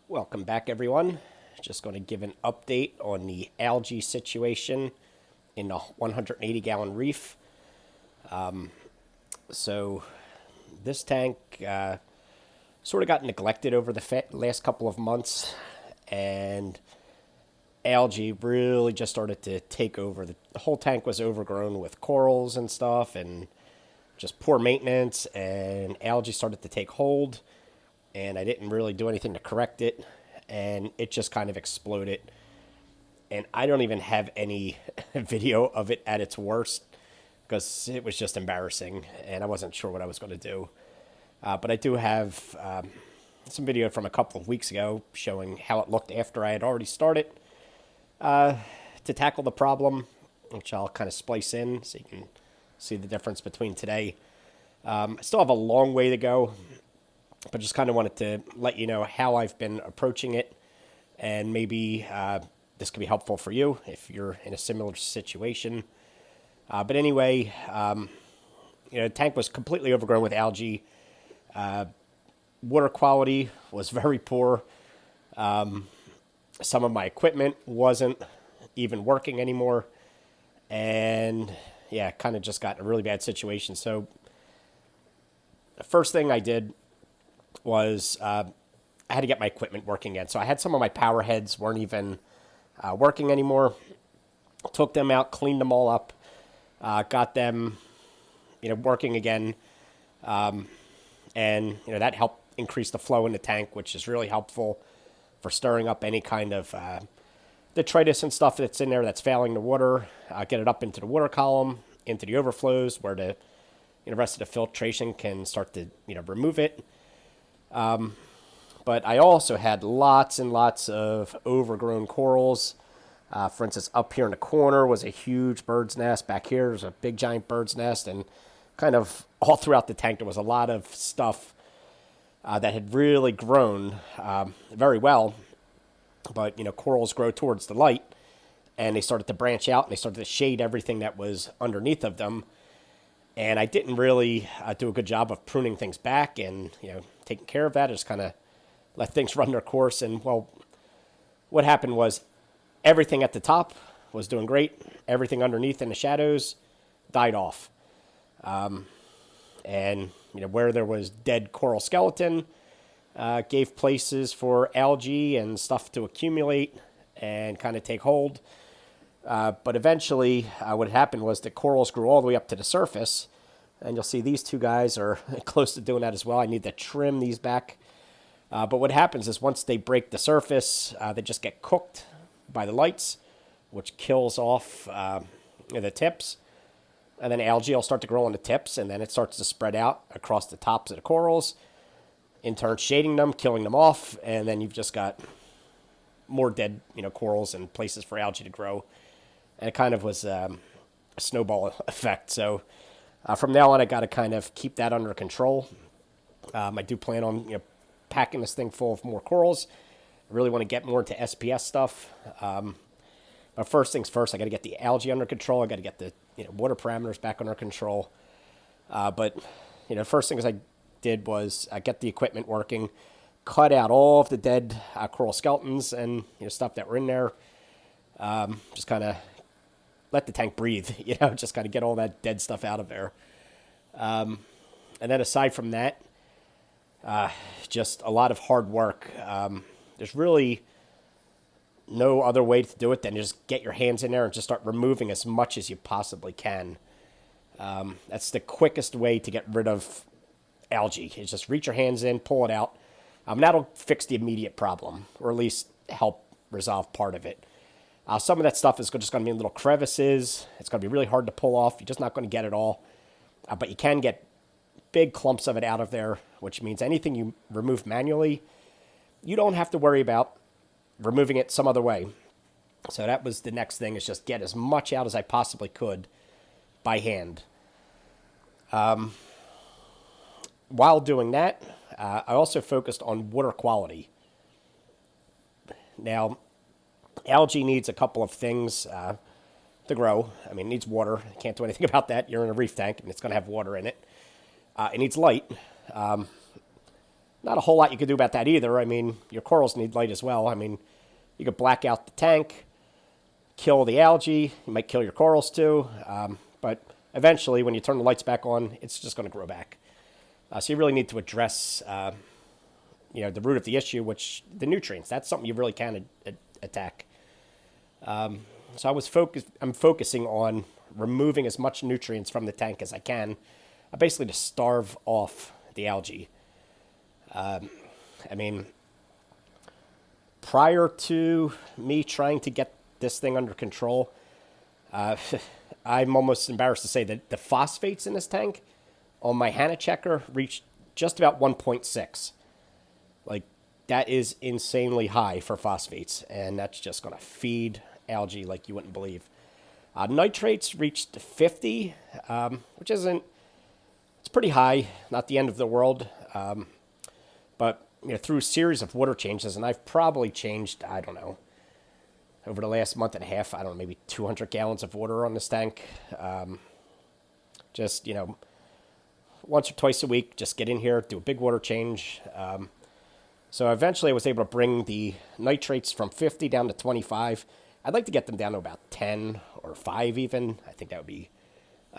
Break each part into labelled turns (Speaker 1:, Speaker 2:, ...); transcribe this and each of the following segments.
Speaker 1: Welcome back, everyone. Just going to give an update on the algae situation in the 180-gallon reef. So this tank sort of got neglected over the last couple of months, and algae really just started to take over. The whole tank was overgrown with corals and stuff, and just poor maintenance, and algae started to take hold, and I didn't really do anything to correct it, and it just kind of exploded. And I don't even have any video of it at its worst because it was just embarrassing, and I wasn't sure what I was going to do. But I do have some video from a couple of weeks ago showing how it looked after I had already started to tackle the problem, which I'll kind of splice in so you can see the difference between today. I still have a long way to go, but just kind of wanted to let you know how I've been approaching it, and maybe this could be helpful for you if you're in a similar situation. But anyway, the tank was completely overgrown with algae. Water quality was very poor. Some of my equipment wasn't even working anymore. And yeah, kind of just got in a really bad situation. So the first thing I did was I had to get my equipment working again. So I had some of my power heads weren't even working anymore. Took them out, cleaned them all up, got them, working again, and that helped increase the flow in the tank, which is really helpful for stirring up any kind of detritus and stuff that's in there that's fouling the water. Get it up into the water column, into the overflows where the rest of the filtration can start to remove it. But I also had lots and lots of overgrown corals. For instance, up here in the corner was a huge bird's nest. Back here was a big giant bird's nest, and kind of all throughout the tank there was a lot of stuff that had really grown very well. But corals grow towards the light, and they started to branch out, and they started to shade everything that was underneath of them. And I didn't really do a good job of pruning things back and taking care of that. I just kind of let things run their course. And well, what happened was everything at the top was doing great. Everything underneath in the shadows died off. And where there was dead coral skeleton, gave places for algae and stuff to accumulate and kind of take hold. But eventually, what happened was the corals grew all the way up to the surface, and you'll see these two guys are close to doing that as well. I need to trim these back. But what happens is once they break the surface, they just get cooked by the lights, which kills off the tips. And then algae will start to grow on the tips, and then it starts to spread out across the tops of the corals, in turn shading them, killing them off, and then you've just got more dead corals and places for algae to grow. And it kind of was a snowball effect. So from now on, I got to kind of keep that under control. I do plan on packing this thing full of more corals. I really want to get more into SPS stuff. But first things first, I got to get the algae under control. I got to get the water parameters back under control. But first things I did was get the equipment working, cut out all of the dead coral skeletons and stuff that were in there. Just kind of let the tank breathe, just kind of get all that dead stuff out of there. And then aside from that, just a lot of hard work. There's really no other way to do it than just get your hands in there and just start removing as much as you possibly can. That's the quickest way to get rid of algae, is just reach your hands in, pull it out. That'll fix the immediate problem, or at least help resolve part of it. Some of that stuff is just going to be in little crevices. It's going to be really hard to pull off. You're just not going to get it all. But you can get big clumps of it out of there, which means anything you remove manually, you don't have to worry about removing it some other way. So that was the next thing, is just get as much out as I possibly could by hand. While doing that, I also focused on water quality. Now, algae needs a couple of things to grow. I mean, it needs water. I can't do anything about that. You're in a reef tank, and it's going to have water in it. It needs light. not a whole lot you could do about that either. I mean, your corals need light as well. I mean, you could black out the tank, kill the algae. You might kill your corals too. But eventually, when you turn the lights back on, it's just going to grow back. So you really need to address, the root of the issue, which the nutrients. That's something you really can attack. So I'm focusing on removing as much nutrients from the tank as I can, basically to starve off the algae. I mean, prior to me trying to get this thing under control, I'm almost embarrassed to say that the phosphates in this tank on my Hanna checker reached just about 1.6. Like, that is insanely high for phosphates, and that's just going to feed algae like you wouldn't believe. Nitrates reached 50, which isn't, it's pretty high, not the end of the world. But through a series of water changes, and I've probably changed, I don't know, over the last month and a half, I don't know, maybe 200 gallons of water on this tank. Just, once or twice a week, just get in here, do a big water change. So eventually I was able to bring the nitrates from 50 down to 25. I'd like to get them down to about 10 or 5 even. I think that would be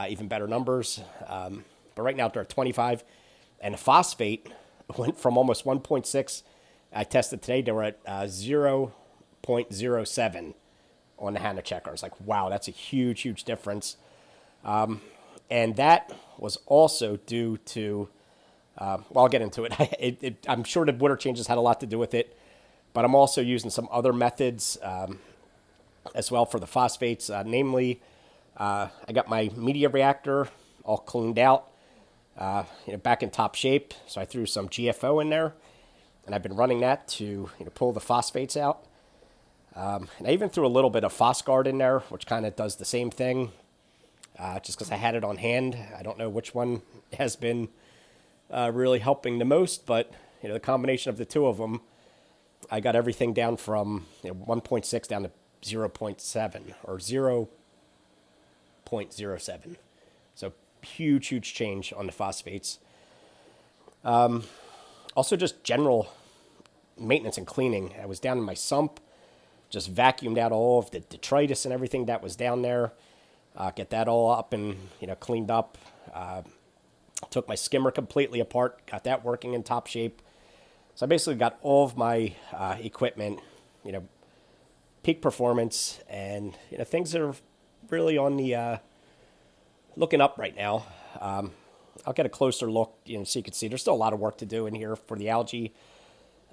Speaker 1: even better numbers. But right now they're at 25. And the phosphate went from almost 1.6. I tested today. They were at 0.07 on the Hanna checker. I was like, wow, that's a huge, huge difference. And that was also due to, I'll get into it. I'm sure the water changes had a lot to do with it. But I'm also using some other methods as well for the phosphates. Namely, I got my media reactor all cleaned out, back in top shape. So I threw some GFO in there, and I've been running that to pull the phosphates out. And I even threw a little bit of Phosguard in there, which kind of does the same thing, just because I had it on hand. I don't know which one has been really helping the most, but the combination of the two of them, I got everything down from 1.6 down to 0.7 or 0.07. So huge, huge change on the phosphates. Also just general maintenance and cleaning. I was down in my sump, just vacuumed out all of the detritus and everything that was down there. Get that all up and cleaned up. Took my skimmer completely apart, got that working in top shape. So I basically got all of my equipment, peak performance, and things are really on the looking up right now. I'll get a closer look, so you can see there's still a lot of work to do in here for the algae,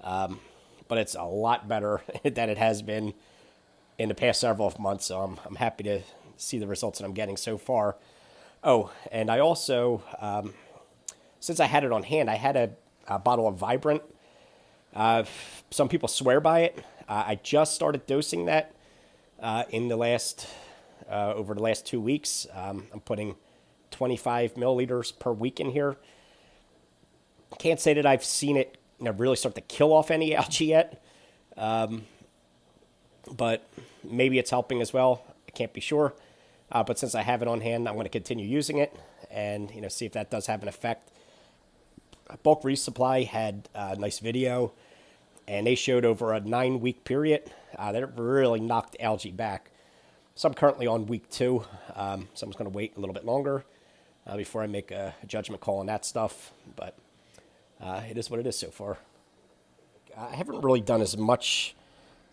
Speaker 1: but it's a lot better than it has been in the past several months. So I'm happy to see the results that I'm getting so far. Oh, and I also, since I had it on hand, I had a bottle of Vibrant. Some people swear by it. I just started dosing that in the last over the last 2 weeks. I'm putting 25 milliliters per week in here. Can't say that I've seen it really start to kill off any algae yet, but maybe it's helping as well. I can't be sure. But since I have it on hand, I'm going to continue using it and see if that does have an effect. Bulk Resupply had a nice video, and they showed over a 9-week period that it really knocked algae back. So I'm currently on week 2, so I'm just going to wait a little bit longer before I make a judgment call on that stuff. But it is what it is so far. I haven't really done as much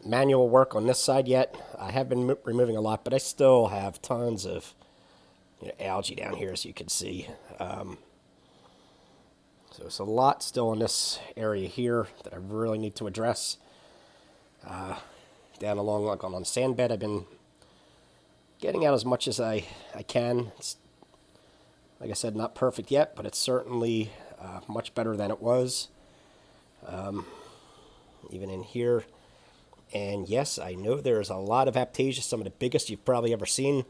Speaker 1: manual work on this side yet. I have been removing a lot, but I still have tons of algae down here, as you can see. So it's a lot still in this area here that I really need to address. Down along like on the sand bed, I've been getting out as much as I can. It's, like I said, not perfect yet, but it's certainly much better than it was. Even in here. And yes, I know there's a lot of Aptasia, some of the biggest you've probably ever seen.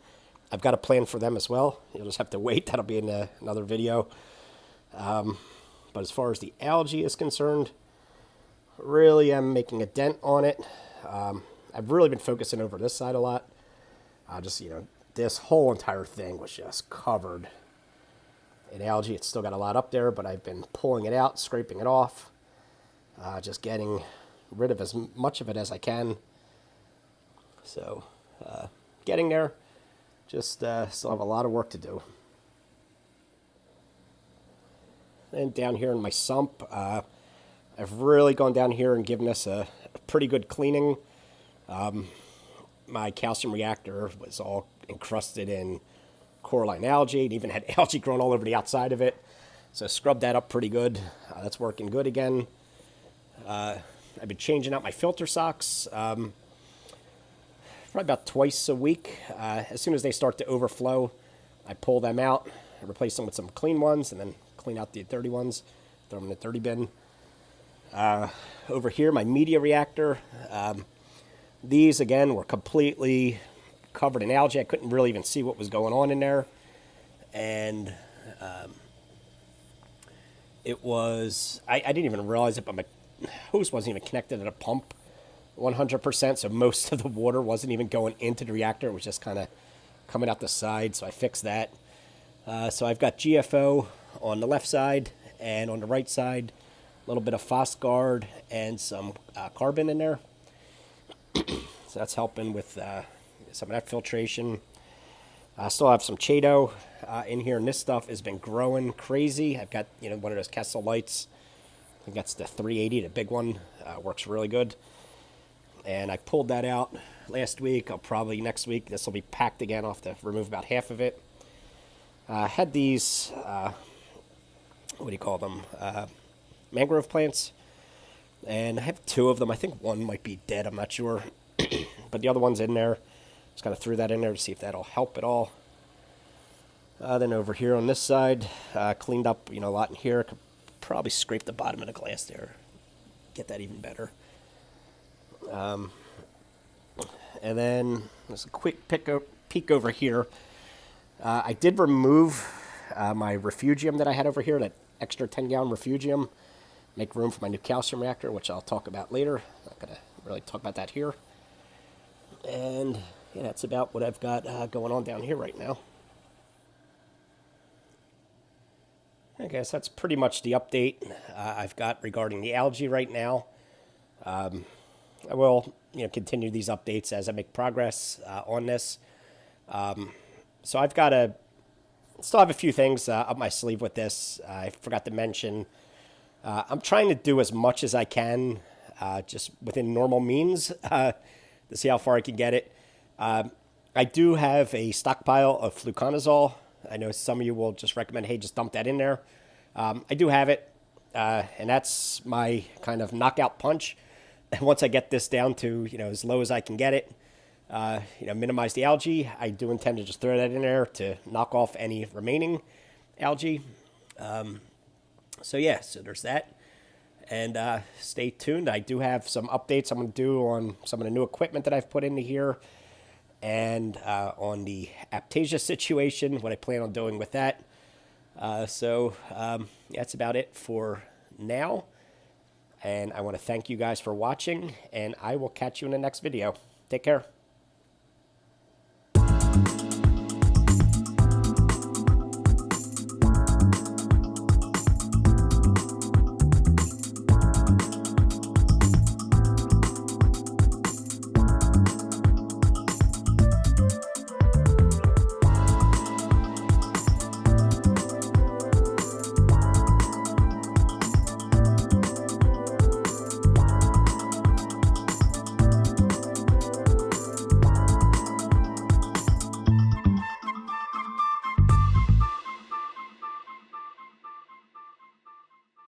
Speaker 1: I've got a plan for them as well. You'll just have to wait. That'll be in another video. But as far as the algae is concerned, really I'm making a dent on it. I've really been focusing over this side a lot. This whole entire thing was just covered in algae. It's still got a lot up there, but I've been pulling it out, scraping it off. just getting rid of as much of it as I can. So, getting there. Just still have a lot of work to do. And down here in my sump, I've really gone down here and given this a pretty good cleaning. My calcium reactor was all encrusted in coralline algae. It even had algae growing all over the outside of it. So scrubbed that up pretty good. That's working good again. I've been changing out my filter socks probably about twice a week. As soon as they start to overflow, I pull them out, I replace them with some clean ones, and then clean out the dirty ones, throw them in the dirty bin. Over here, my media reactor. These, again, were completely covered in algae. I couldn't really even see what was going on in there. And it was, I didn't even realize it, but my hose wasn't even connected to the pump 100%, so most of the water wasn't even going into the reactor. It was just kind of coming out the side, so I fixed that. So I've got GFO on the left side, and on the right side, a little bit of Phosguard and some carbon in there. So that's helping with some of that filtration. I still have some Chaeto in here, and this stuff has been growing crazy. I've got one of those Kessel lights. I think that's the 380, the big one. Works really good. And I pulled that out last week. I'll probably next week, this will be packed again. I'll have to remove about half of it. I had these, what do you call them? Mangrove plants. And I have two of them. I think one might be dead. I'm not sure. But the other one's in there. Just kind of threw that in there to see if that'll help at all. Then over here on this side, cleaned up a lot in here. Could probably scrape the bottom of the glass there. Get that even better. And then there's a quick peek over here. I did remove my refugium that I had over here, that extra 10-gallon refugium. Make room for my new calcium reactor, which I'll talk about later. I'm not going to really talk about that here. And yeah, that's about what I've got going on down here right now. I guess that's pretty much the update I've got regarding the algae right now. I will continue these updates as I make progress on this. So I've got still have a few things up my sleeve with this. I forgot to mention, I'm trying to do as much as I can just within normal means to see how far I can get it. I do have a stockpile of fluconazole. I know some of you will just recommend, hey, just dump that in there. I do have it, and that's my kind of knockout punch. And once I get this down to as low as I can get it, minimize the algae, I do intend to just throw that in there to knock off any remaining algae. So yeah, so there's that. And stay tuned. I do have some updates I'm going to do on some of the new equipment that I've put into here, and on the Aptasia situation, what I plan on doing with that. So that's about it for now. And I want to thank you guys for watching, and I will catch you in the next video. Take care.